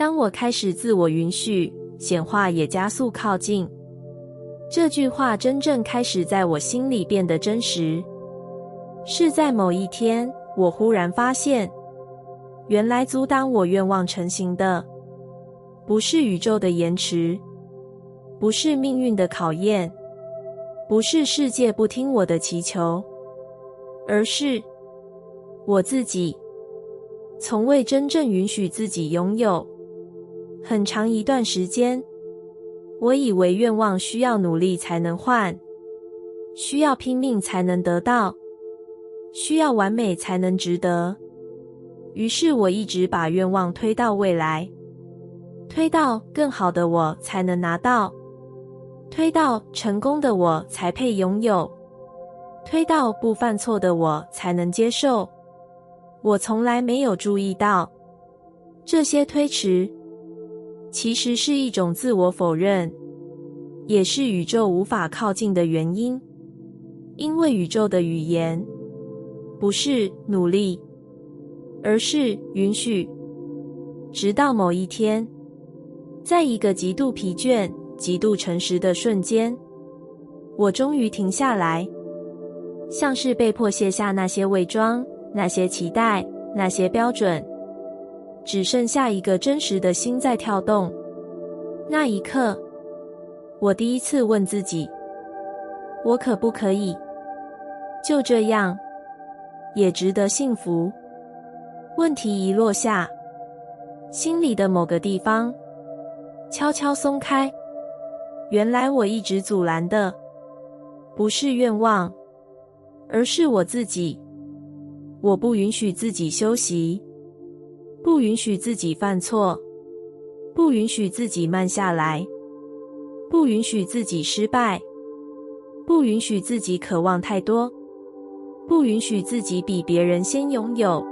当我开始自我允许，显化也加速靠近。这句话真正开始在我心里变得真实。是在某一天，我忽然发现，原来阻挡我愿望成型的，不是宇宙的延迟，不是命运的考验，不是世界不听我的祈求，而是我自己。从未真正允许自己拥有。很长一段时间，我以为愿望需要努力才能换，需要拼命才能得到，需要完美才能值得。于是我一直把愿望推到未来，推到更好的我才能拿到，推到成功的我才配拥有，推到不犯错的我才能接受。我从来没有注意到，这些推迟其实是一种自我否认，也是宇宙无法靠近的原因。因为宇宙的语言不是努力，而是允许。直到某一天，在一个极度疲倦、极度诚实的瞬间，我终于停下来，像是被迫卸下那些伪装，那些期待，那些标准，只剩下一个真实的心在跳动。那一刻，我第一次问自己，我可不可以就这样也值得幸福？问题一落下，心里的某个地方悄悄松开。原来我一直阻拦的不是愿望，而是我自己。我不允许自己休息，不允许自己犯错，不允许自己慢下来，不允许自己失败，不允许自己渴望太多，不允许自己比别人先拥有，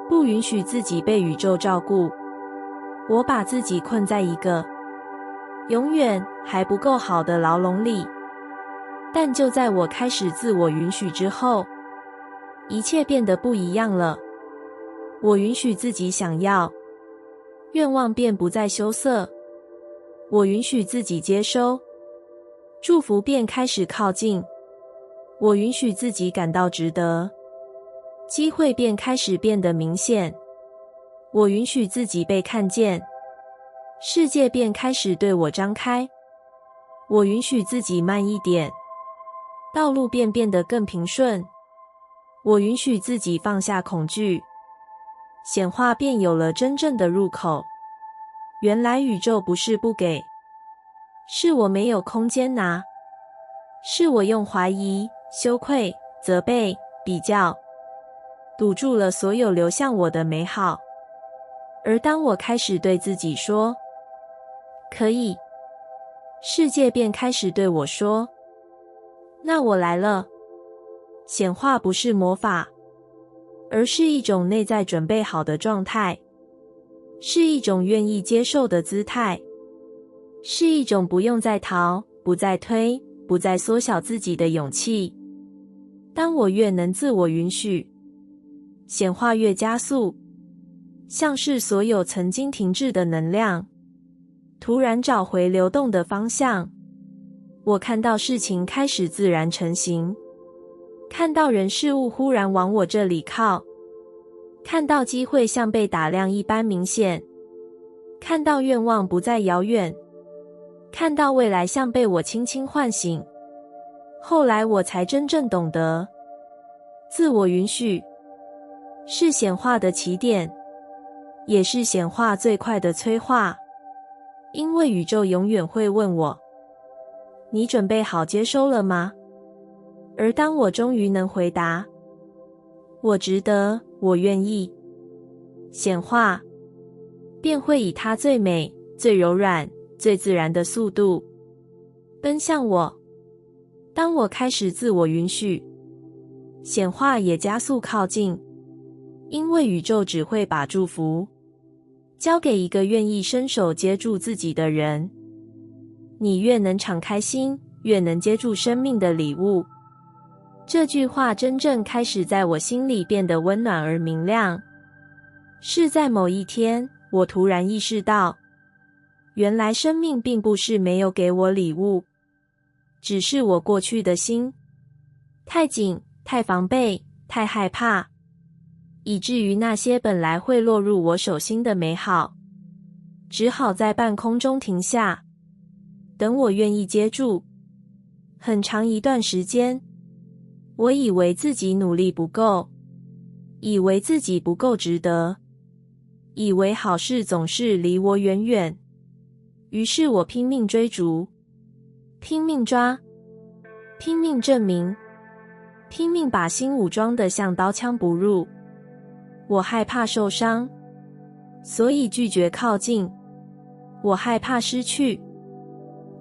不允许自己被宇宙照顾。我把自己困在一个永远还不够好的牢笼里。但就在我开始自我允许之后，一切变得不一样了。我允许自己想要，愿望便不再羞涩。我允许自己接收，祝福便开始靠近。我允许自己感到值得，机会便开始变得明显。我允许自己被看见，世界便开始对我张开。我允许自己慢一点，道路便变得更平顺。我允许自己放下恐惧，显化便有了真正的入口。原来宇宙不是不给，是我没有空间拿，是我用怀疑、羞愧、责备、比较堵住了所有流向我的美好。而当我开始对自己说可以，世界便开始对我说，那我来了。显化不是魔法，而是一种内在准备好的状态，是一种愿意接受的姿态，是一种不用再逃，不再推，不再缩小自己的勇气。当我越能自我允许，显化越加速，像是所有曾经停滞的能量突然找回流动的方向。我看到事情开始自然成型，看到人事物忽然往我这里靠，看到机会像被打量一般明显，看到愿望不再遥远，看到未来像被我轻轻唤醒。后来我才真正懂得，自我允许是显化的起点，也是显化最快的催化。因为宇宙永远会问我，你准备好接收了吗？而当我终于能回答，我值得，我愿意，显化便会以它最美、最柔软、最自然的速度奔向我。当我开始自我允许，显化也加速靠近。因为宇宙只会把祝福交给一个愿意伸手接住自己的人。你越能敞开心，越能接住生命的礼物。这句话真正开始在我心里变得温暖而明亮。是在某一天，我突然意识到，原来生命并不是没有给我礼物，只是我过去的心太紧、太防备、太害怕，以至于那些本来会落入我手心的美好，只好在半空中停下，等我愿意接住。很长一段时间，我以为自己努力不够，以为自己不够值得，以为好事总是离我远远。于是我拼命追逐，拼命抓，拼命证明，拼命把心武装得像刀枪不入。我害怕受伤，所以拒绝靠近；我害怕失去，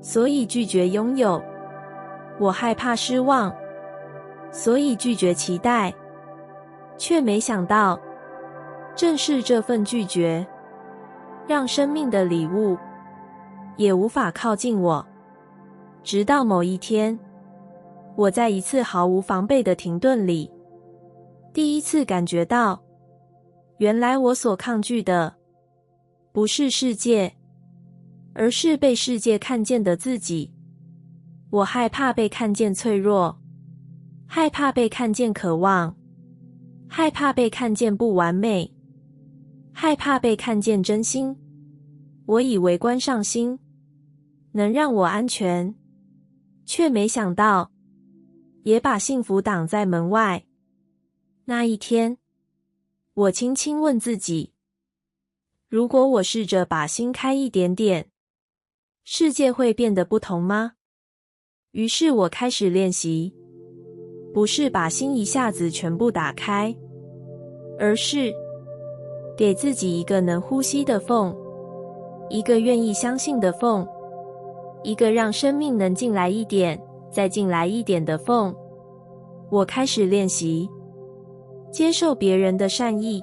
所以拒绝拥有；我害怕失望，所以拒绝期待。却没想到，正是这份拒绝，让生命的礼物也无法靠近我。直到某一天，我在一次毫无防备的停顿里，第一次感觉到，原来我所抗拒的不是世界，而是被世界看见的自己。我害怕被看见脆弱，害怕被看见渴望，害怕被看见不完美，害怕被看见真心。我以为关上心能让我安全，却没想到也把幸福挡在门外。那一天，我轻轻问自己，如果我试着把心开一点点，世界会变得不同吗？于是我开始练习，不是把心一下子全部打开，而是给自己一个能呼吸的缝，一个愿意相信的缝，一个让生命能进来一点，再进来一点的缝。我开始练习接受别人的善意，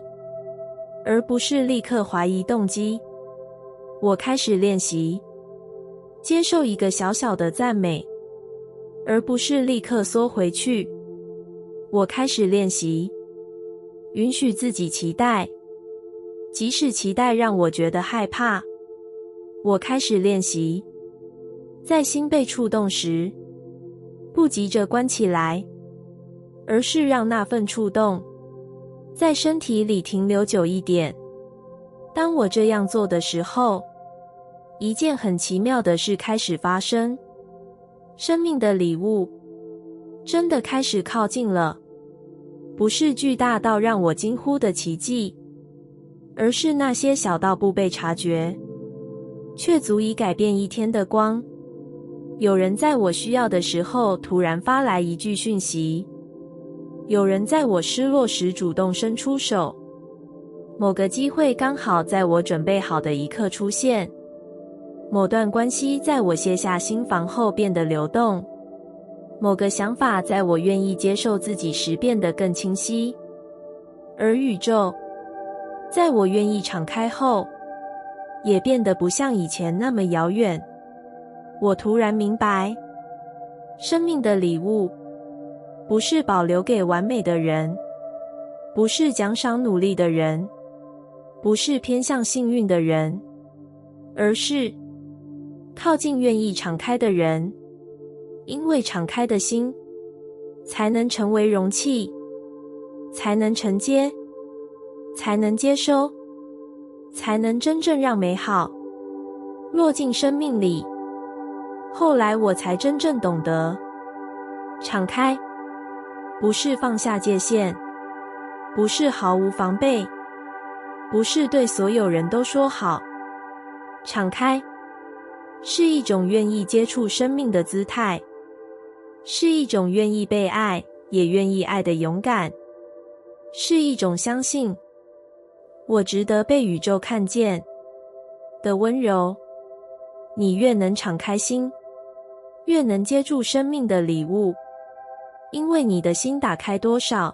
而不是立刻怀疑动机。我开始练习接受一个小小的赞美，而不是立刻缩回去。我开始练习允许自己期待，即使期待让我觉得害怕。我开始练习在心被触动时，不急着关起来，而是让那份触动在身体里停留久一点。当我这样做的时候，一件很奇妙的事开始发生，生命的礼物真的开始靠近了。不是巨大到让我惊呼的奇迹，而是那些小到不被察觉，却足以改变一天的光。有人在我需要的时候突然发来一句讯息，有人在我失落时主动伸出手，某个机会刚好在我准备好的一刻出现，某段关系在我卸下心防后变得流动，某个想法在我愿意接受自己时变得更清晰，而宇宙在我愿意敞开后也变得不像以前那么遥远。我突然明白，生命的礼物不是保留给完美的人，不是奖赏努力的人，不是偏向幸运的人，而是靠近愿意敞开的人。因为敞开的心才能成为容器，才能承接，才能接收，才能真正让美好落进生命里。后来我才真正懂得，敞开不是放下界限，不是毫无防备，不是对所有人都说好。敞开是一种愿意接触生命的姿态，是一种愿意被爱也愿意爱的勇敢，是一种相信我值得被宇宙看见的温柔。你越能敞开心，越能接住生命的礼物，因为你的心打开多少，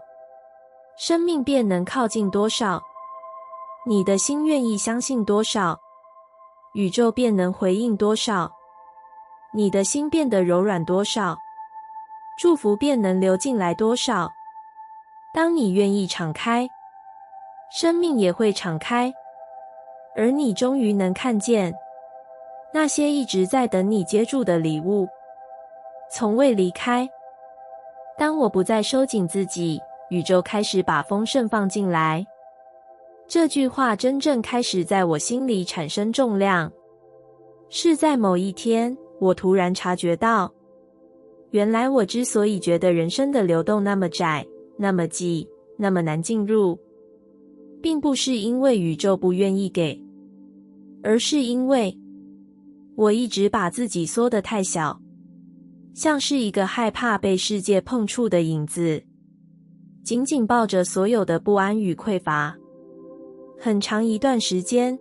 生命便能靠近多少。你的心愿意相信多少，宇宙便能回应多少。你的心变得柔软多少，祝福便能流进来多少。当你愿意敞开，生命也会敞开，而你终于能看见那些一直在等你接住的礼物，从未离开。当我不再收紧自己，宇宙开始把丰盛放进来。这句话真正开始在我心里产生重量。是在某一天，我突然察觉到，原来我之所以觉得人生的流动那么窄、那么挤、那么难进入，并不是因为宇宙不愿意给，而是因为我一直把自己缩得太小，像是一个害怕被世界碰触的影子，紧紧抱着所有的不安与匮乏。很长一段时间，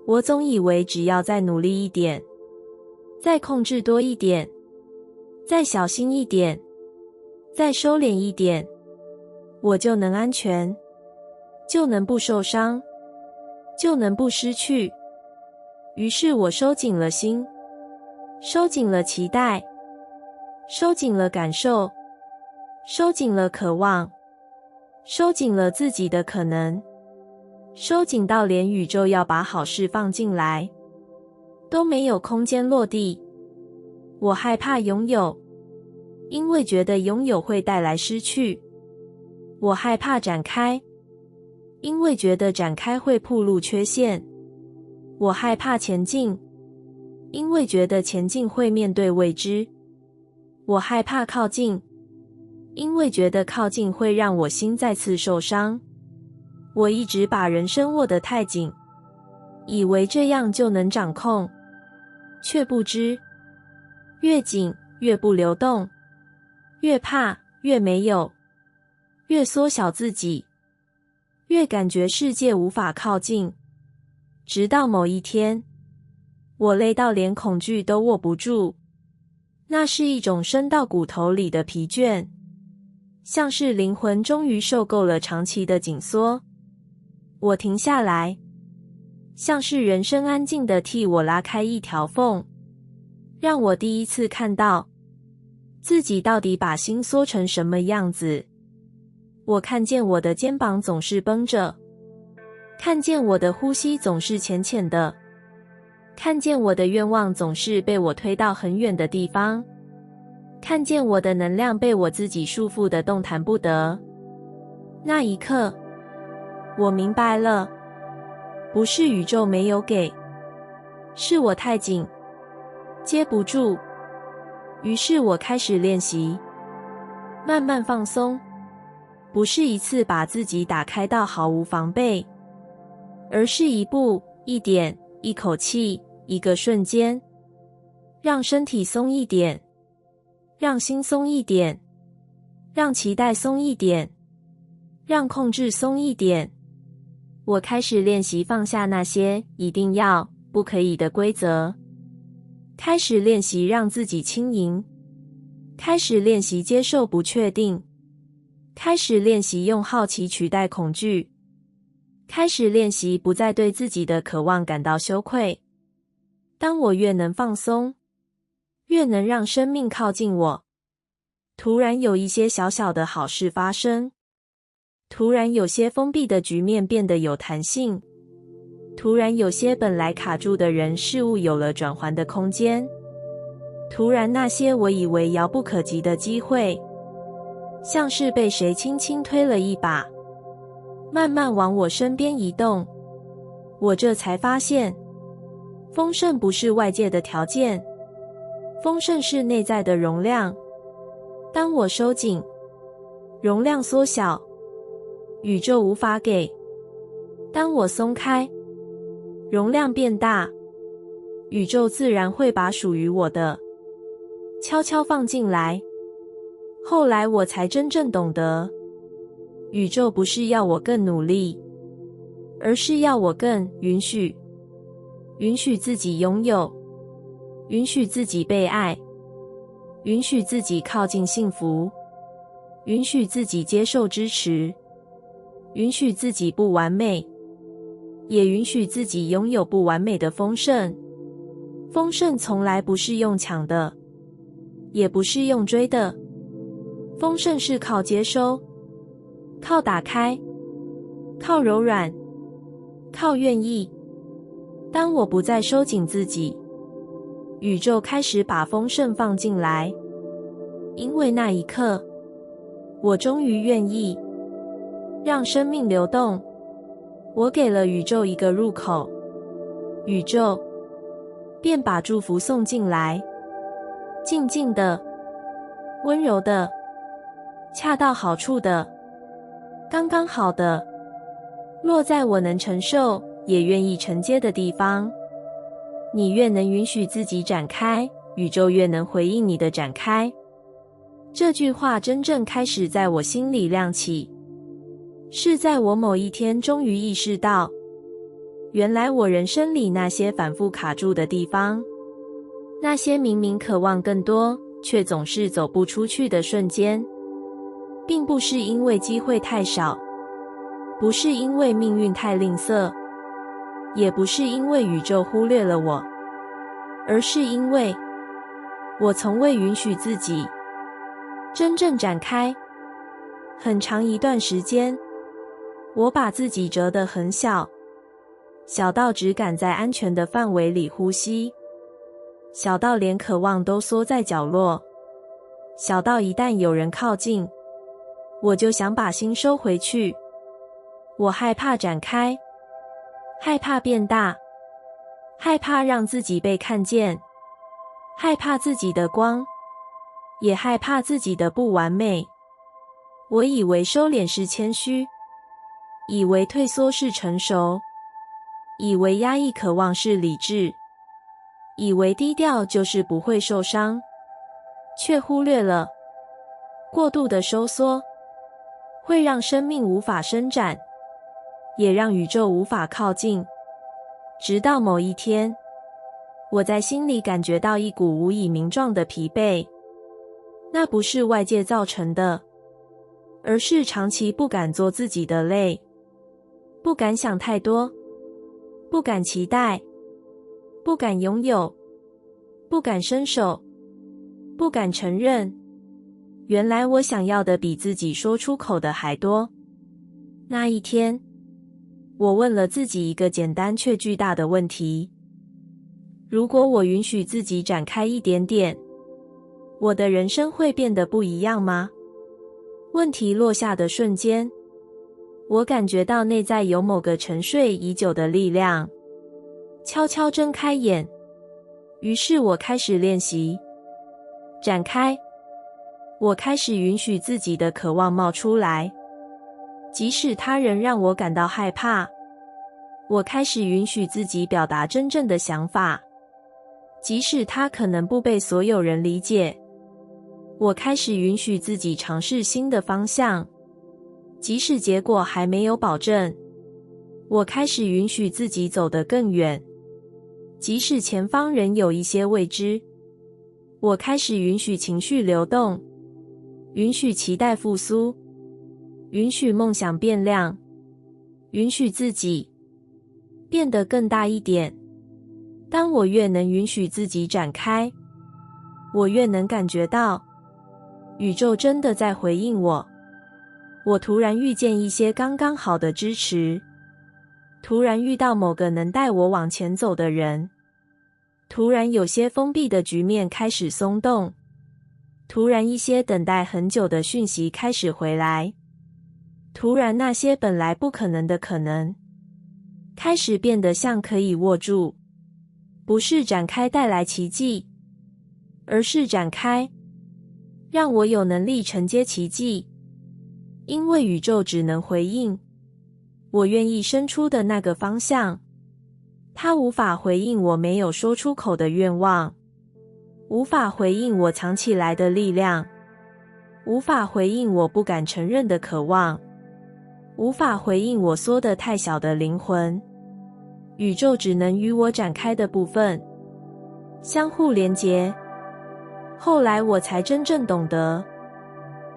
我总以为只要再努力一点，再控制多一点，再小心一点，再收敛一点，我就能安全，就能不受伤，就能不失去。于是我收紧了心，收紧了期待，收紧了感受，收紧了渴望，收紧了自己的可能，收紧到连宇宙要把好事放进来都没有空间落地。我害怕拥有，因为觉得拥有会带来失去。我害怕展开，因为觉得展开会暴露缺陷。我害怕前进，因为觉得前进会面对未知。我害怕靠近，因为觉得靠近会让我心再次受伤。我一直把人生握得太紧，以为这样就能掌控，却不知越紧越不流动，越怕越没有，越缩小自己，越感觉世界无法靠近。直到某一天，我累到连恐惧都握不住，那是一种深到骨头里的疲倦，像是灵魂终于受够了长期的紧缩。我停下来，像是人生安静地替我拉开一条缝，让我第一次看到自己到底把心缩成什么样子。我看见我的肩膀总是绷着，看见我的呼吸总是浅浅的，看见我的愿望总是被我推到很远的地方，看见我的能量被我自己束缚的动弹不得。那一刻，我明白了，不是宇宙没有给，是我太紧，接不住。于是我开始练习，慢慢放松，不是一次把自己打开到毫无防备，而是一步一点，一口气，一个瞬间，让身体松一点，让心松一点，让期待松一点，让控制松一点。我开始练习放下那些一定要、不可以的规则，开始练习让自己轻盈，开始练习接受不确定，开始练习用好奇取代恐惧，开始练习不再对自己的渴望感到羞愧。当我越能放松，越能让生命靠近我，突然有一些小小的好事发生，突然有些封闭的局面变得有弹性，突然有些本来卡住的人事物有了转圜的空间，突然那些我以为遥不可及的机会，像是被谁轻轻推了一把，慢慢往我身边移动。我这才发现，丰盛不是外界的条件，丰盛是内在的容量。当我收紧，容量缩小，宇宙无法给；当我松开，容量变大，宇宙自然会把属于我的悄悄放进来。后来我才真正懂得，宇宙不是要我更努力，而是要我更允许自己拥有，允许自己被爱，允许自己靠近幸福，允许自己接受支持，允许自己不完美，也允许自己拥有不完美的丰盛。丰盛从来不是用抢的，也不是用追的，丰盛是靠接收，靠打开，靠柔软，靠愿意。当我不再收紧自己，宇宙开始把丰盛放进来，因为那一刻，我终于愿意让生命流动。我给了宇宙一个入口，宇宙便把祝福送进来，静静的，温柔的，恰到好处的，刚刚好的，落在我能承受也愿意承接的地方。你越能允许自己展开，宇宙越能回应你的展开。这句话真正开始在我心里亮起，是在我某一天终于意识到，原来我人生里那些反复卡住的地方，那些明明渴望更多，却总是走不出去的瞬间，并不是因为机会太少，不是因为命运太吝啬，也不是因为宇宙忽略了我，而是因为我从未允许自己真正展开。很长一段时间，我把自己折得很小，小到只敢在安全的范围里呼吸，小到连渴望都缩在角落，小到一旦有人靠近，我就想把心收回去。我害怕展开，害怕变大，害怕让自己被看见，害怕自己的光，也害怕自己的不完美。我以为收敛是谦虚，以为退缩是成熟，以为压抑渴望是理智，以为低调就是不会受伤，却忽略了过度的收缩会让生命无法伸展，也让宇宙无法靠近。直到某一天，我在心里感觉到一股无以名状的疲惫，那不是外界造成的，而是长期不敢做自己的累，不敢想太多，不敢期待，不敢拥有，不敢伸手，不敢承认，原来我想要的比自己说出口的还多。那一天，我问了自己一个简单却巨大的问题：如果我允许自己展开一点点，我的人生会变得不一样吗？问题落下的瞬间，我感觉到内在有某个沉睡已久的力量，悄悄睁开眼。于是我开始练习展开，我开始允许自己的渴望冒出来，即使他人让我感到害怕。我开始允许自己表达真正的想法，即使他可能不被所有人理解。我开始允许自己尝试新的方向，即使结果还没有保证。我开始允许自己走得更远，即使前方仍有一些未知。我开始允许情绪流动，允许期待复苏，允许梦想变亮，允许自己变得更大一点。当我越能允许自己展开，我越能感觉到宇宙真的在回应我。我突然遇见一些刚刚好的支持，突然遇到某个能带我往前走的人，突然有些封闭的局面开始松动，突然一些等待很久的讯息开始回来，突然那些本来不可能的可能开始变得像可以握住。不是展开带来奇迹，而是展开让我有能力承接奇迹。因为宇宙只能回应我愿意伸出的那个方向，它无法回应我没有说出口的愿望，无法回应我藏起来的力量，无法回应我不敢承认的渴望，无法回应我缩得太小的灵魂。宇宙只能与我展开的部分相互连结。后来我才真正懂得，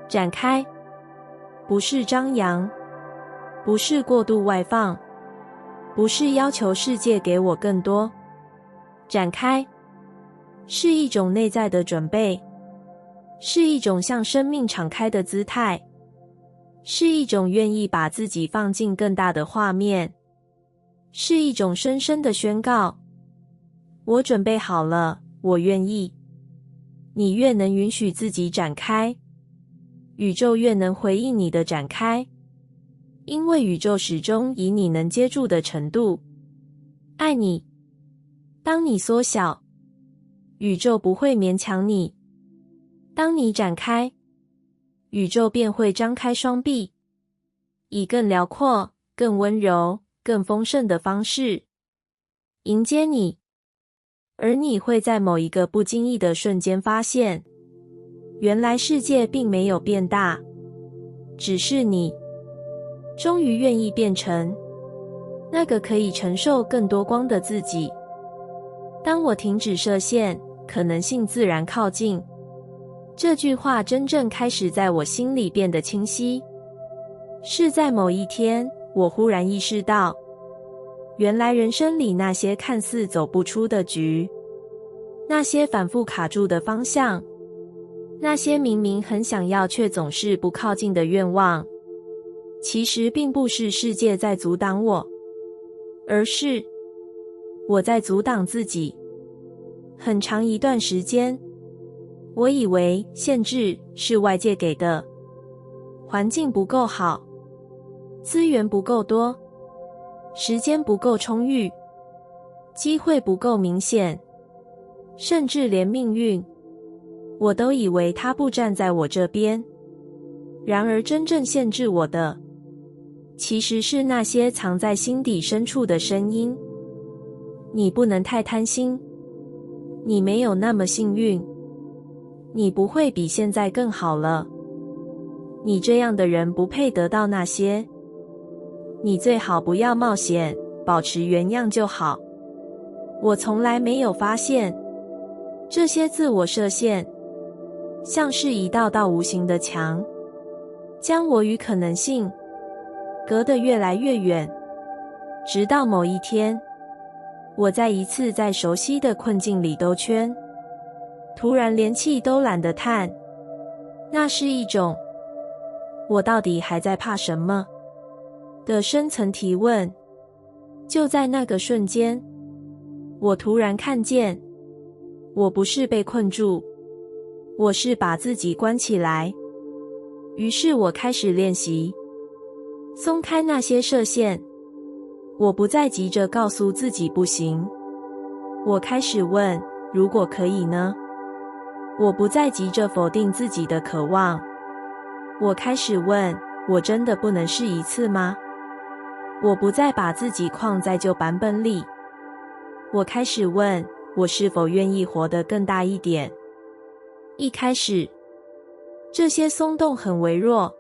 展开不是张扬，不是过度外放，不是要求世界给我更多。展开是一种内在的准备，是一种向生命敞开的姿态，是一种愿意把自己放进更大的画面，是一种深深的宣告。我准备好了，我愿意。你越能允许自己展开，宇宙越能回应你的展开，因为宇宙始终以你能接住的程度爱你。当你缩小，宇宙不会勉强你；当你展开，宇宙便会张开双臂，以更辽阔、更温柔、更丰盛的方式迎接你。而你会在某一个不经意的瞬间发现，原来世界并没有变大，只是你终于愿意变成那个可以承受更多光的自己。当我停止设限，可能性自然靠近。这句话真正开始在我心里变得清晰。是在某一天，我忽然意识到，原来人生里那些看似走不出的局，那些反复卡住的方向，那些明明很想要却总是不靠近的愿望，其实并不是世界在阻挡我，而是我在阻挡自己。很长一段时间，我以为限制是外界给的，环境不够好，资源不够多，时间不够充裕，机会不够明显，甚至连命运，我都以为它不站在我这边。然而真正限制我的，其实是那些藏在心底深处的声音。你不能太贪心，你没有那么幸运，你不会比现在更好了，你这样的人不配得到那些，你最好不要冒险，保持原样就好。我从来没有发现，这些自我设限像是一道道无形的墙，将我与可能性隔得越来越远。直到某一天，我在一次在熟悉的困境里兜圈，突然连气都懒得叹。那是一种我到底还在怕什么的深层提问。就在那个瞬间，我突然看见，我不是被困住，我是把自己关起来。于是我开始练习松开那些设限。我不再急着告诉自己不行，我开始问，如果可以呢？我不再急着否定自己的渴望，我开始问，我真的不能试一次吗？我不再把自己框在旧版本里，我开始问，我是否愿意活得更大一点？一开始，这些松动很微弱，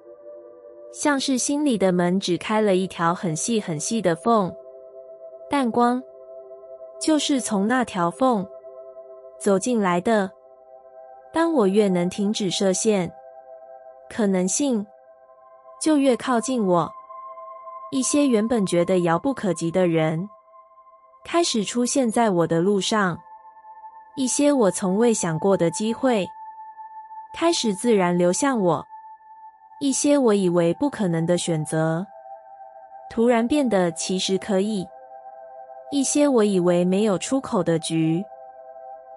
像是心里的门只开了一条很细很细的缝，但光就是从那条缝走进来的。当我越能停止设限，可能性就越靠近我。一些原本觉得遥不可及的人开始出现在我的路上，一些我从未想过的机会开始自然流向我，一些我以为不可能的选择突然变得其实可以，一些我以为没有出口的局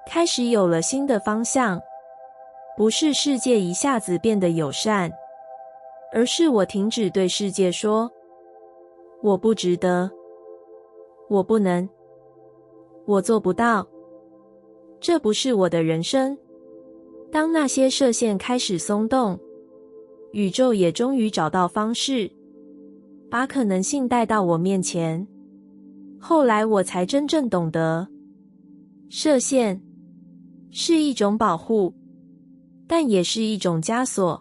开始有了新的方向。不是世界一下子变得友善，而是我停止对世界说我不值得，我不能，我做不到，这不是我的人生。当那些射线开始松动，宇宙也终于找到方式把可能性带到我面前。后来我才真正懂得，射线是一种保护，但也是一种枷锁。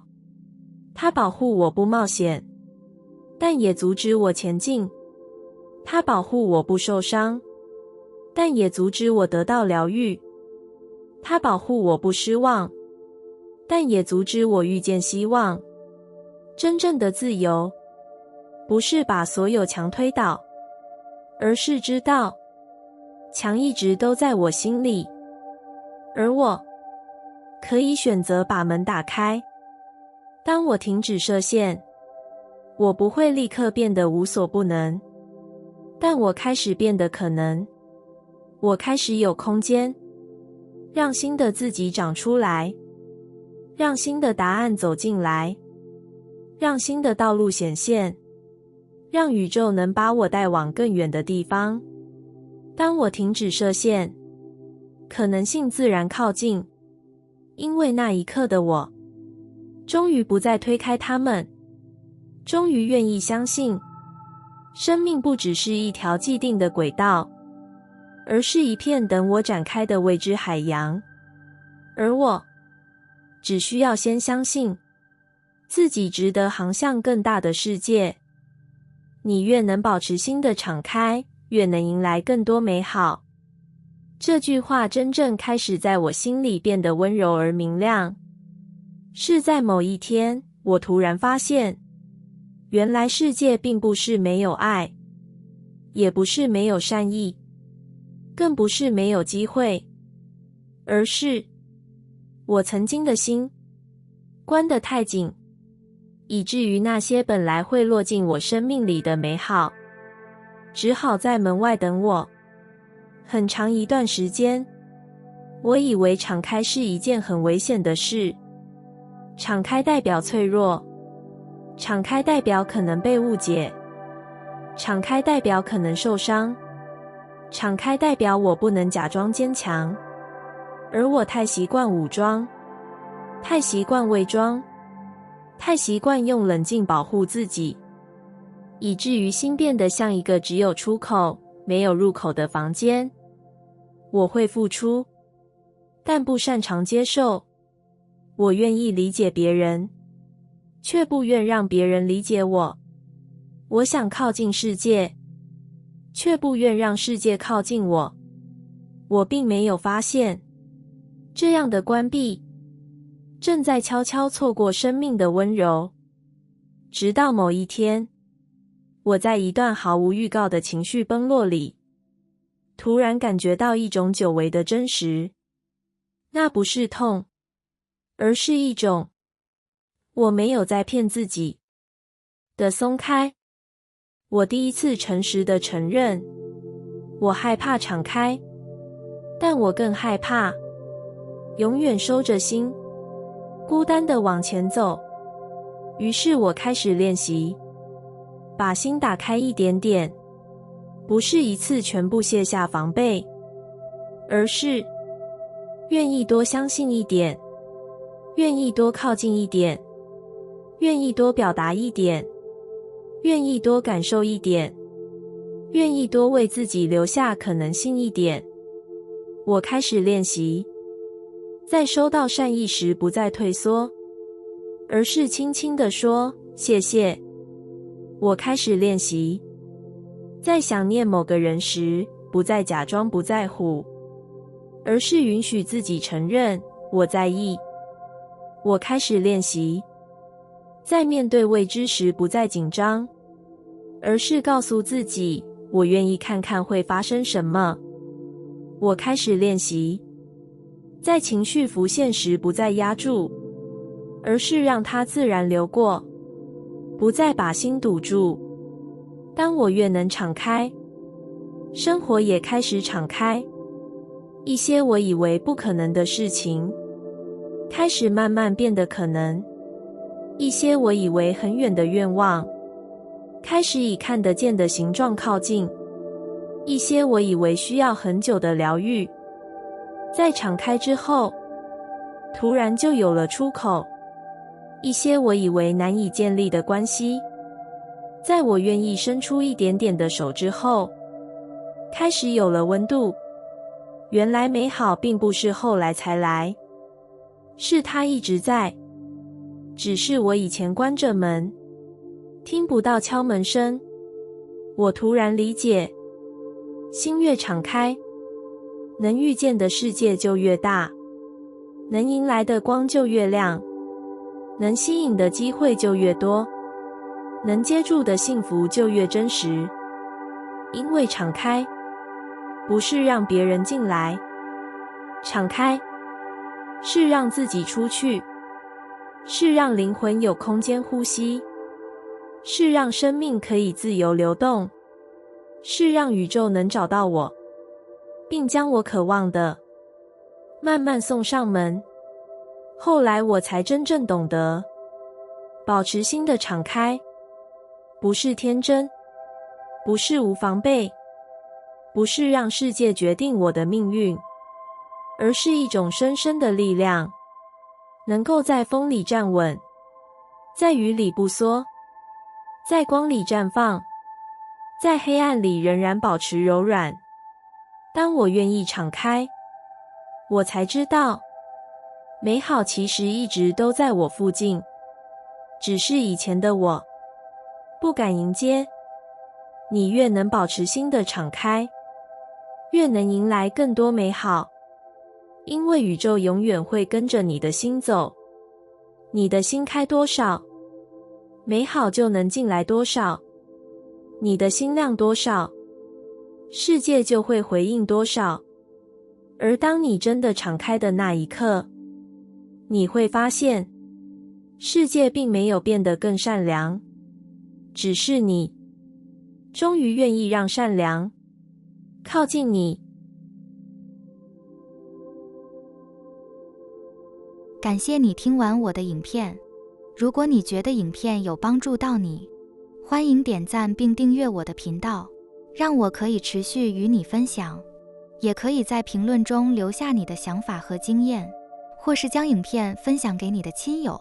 它保护我不冒险，但也阻止我前进。它保护我不受伤，但也阻止我得到疗愈。它保护我不失望，但也阻止我遇见希望。真正的自由，不是把所有墙推倒，而是知道，墙一直都在我心里，而我可以选择把门打开。当我停止设限，我不会立刻变得无所不能，但我开始变得可能，我开始有空间，让新的自己长出来，让新的答案走进来，让新的道路显现，让宇宙能把我带往更远的地方。当我停止设限，可能性自然靠近，因为那一刻的我，终于不再推开它们，终于愿意相信，生命不只是一条既定的轨道，而是一片等我展开的未知海洋。而我只需要先相信自己值得航向更大的世界。你越能保持心的敞开，越能迎来更多美好。这句话真正开始在我心里变得温柔而明亮。是在某一天，我突然发现，原来世界并不是没有爱，也不是没有善意，更不是没有机会，而是我曾经的心关得太紧，以至于那些本来会落进我生命里的美好，只好在门外等我。很长一段时间，我以为敞开是一件很危险的事。敞开代表脆弱，敞开代表可能被误解，敞开代表可能受伤，敞开代表我不能假装坚强。而我太习惯武装，太习惯伪装，太习惯用冷静保护自己，以至于心变得像一个只有出口没有入口的房间。我会付出，但不擅长接受。我愿意理解别人，却不愿让别人理解我。我想靠近世界，却不愿让世界靠近我。我并没有发现，这样的关闭正在悄悄错过生命的温柔。直到某一天，我在一段毫无预告的情绪崩落里，突然感觉到一种久违的真实。那不是痛，而是一种我没有在骗自己的松开。我第一次诚实地承认，我害怕敞开，但我更害怕永远收着心，孤单地往前走。于是我开始练习，把心打开一点点，不是一次全部卸下防备，而是愿意多相信一点，愿意多靠近一点，愿意多表达一点，愿意多感受一点，愿意多为自己留下可能性一点。我开始练习，在收到善意时不再退缩，而是轻轻地说谢谢。我开始练习，在想念某个人时不再假装不在乎，而是允许自己承认我在意。我开始练习，在面对未知时不再紧张，而是告诉自己我愿意看看会发生什么。我开始练习，在情绪浮现时不再压住，而是让它自然流过，不再把心堵住。当我越能敞开，生活也开始敞开。一些我以为不可能的事情，开始慢慢变得可能。一些我以为很远的愿望，开始以看得见的形状靠近。一些我以为需要很久的疗愈，在敞开之后，突然就有了出口。一些我以为难以建立的关系，在我愿意伸出一点点的手之后，开始有了温度。原来美好并不是后来才来，是它一直在，只是我以前关着门，听不到敲门声。我突然理解，心越敞开，能遇见的世界就越大，能迎来的光就越亮，能吸引的机会就越多，能接住的幸福就越真实。因为敞开不是让别人进来，敞开是让自己出去，是让灵魂有空间呼吸，是让生命可以自由流动，是让宇宙能找到我，并将我渴望的慢慢送上门。后来我才真正懂得，保持心的敞开，不是天真，不是无防备，不是让世界决定我的命运，而是一种深深的力量，能够在风里站稳，在雨里不缩，在光里绽放，在黑暗里仍然保持柔软。当我愿意敞开，我才知道，美好其实一直都在我附近，只是以前的我不敢迎接。你越能保持心的敞开，越能迎来更多美好，因为宇宙永远会跟着你的心走。你的心开多少，美好就能进来多少；你的心量多少，世界就会回应多少。而当你真的敞开的那一刻，你会发现，世界并没有变得更善良，只是你终于愿意让善良靠近你。感谢你听完我的影片。如果你觉得影片有帮助到你，欢迎点赞并订阅我的频道，让我可以持续与你分享。也可以在评论中留下你的想法和经验，或是将影片分享给你的亲友。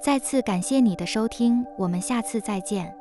再次感谢你的收听，我们下次再见。